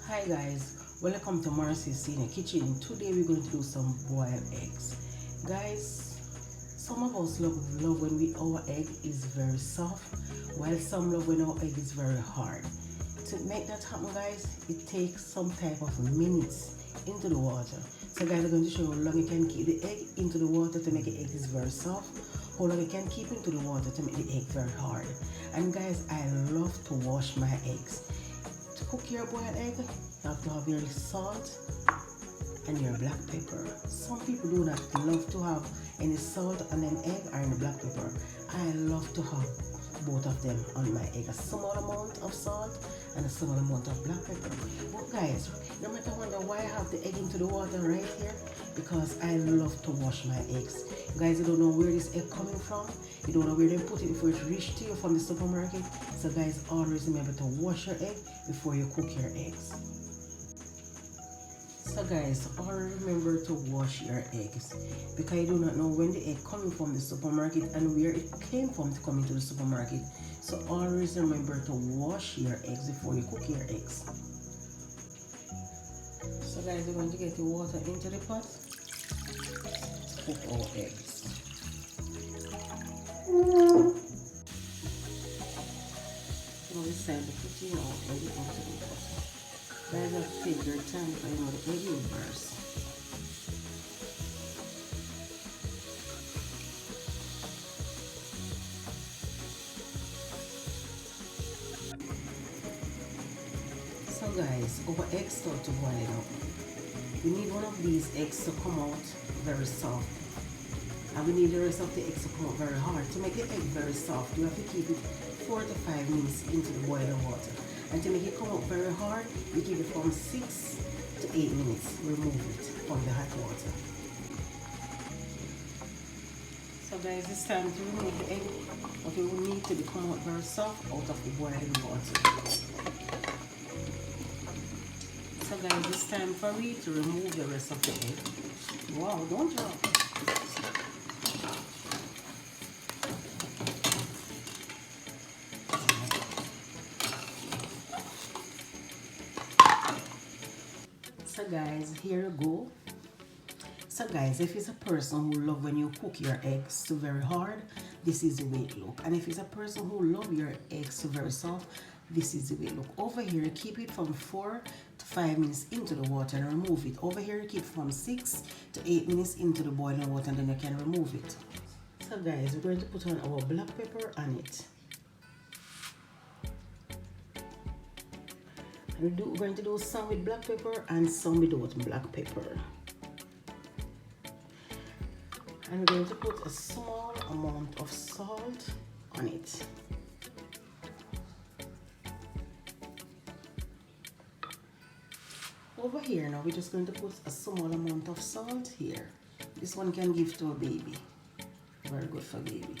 Hi guys, welcome to Marcy's in the kitchen. Today we're going to do some boiled eggs. Guys, some of us love when our egg is very soft, while some love when our egg is very hard. To make that happen guys, it takes some type of minutes into the water. So guys, I'm going to show you how long you can keep the egg into the water to make the egg is very soft, how long you can keep into the water to make the egg very hard. And guys, I love to wash my eggs. To cook your boiled egg, you have to have your salt and your black pepper. Some people do not love to have any salt on an egg or any black pepper. I love to have both of them on my egg. A small amount of salt and a small amount of black pepper. But guys, you might wonder why I have the egg into the water right here. Because I love to wash my eggs. Guys, you don't know where this egg coming from. You don't know where they put it before it reached to you from the supermarket. So guys, always remember to wash your egg before you cook your eggs. So guys, always remember to wash your eggs, because you do not know when the egg coming from the supermarket and where it came from to come into the supermarket. So always remember to wash your eggs before you cook your eggs. So guys, we're going to get the water into the pot to cook our eggs. Now it's time to put in our egg into the water. Guys, have to take your time because you know the egg will burst. So guys, our eggs start to boil up. We need one of these eggs to come out very soft. And we need the rest of the eggs to come out very hard. To make the egg very soft, you have to keep it 4 to 5 minutes into the boiling water. And to make it come out very hard, you keep it from 6 to 8 minutes. Remove it from the hot water. So guys, it's time to remove the egg. But we will need to come out very soft out of the boiling water. So guys, it's time for me to remove the rest of the egg. Wow, don't drop. So guys, here you go. So guys, if it's a person who love when you cook your eggs to very hard, this is the way it look. And if it's a person who love your eggs to very soft, this is the way it look. Over here, keep it from 4 to 5 minutes into the water and remove it. Over here, keep it from 6 to 8 minutes into the boiling water and then you can remove it. So guys, we're going to put on our black pepper on it. We're going to do some with black pepper and some without black pepper. And we're going to put a small amount of salt on it. Over here now, we're just going to put a small amount of salt here. This one can give to a baby. Very good for baby.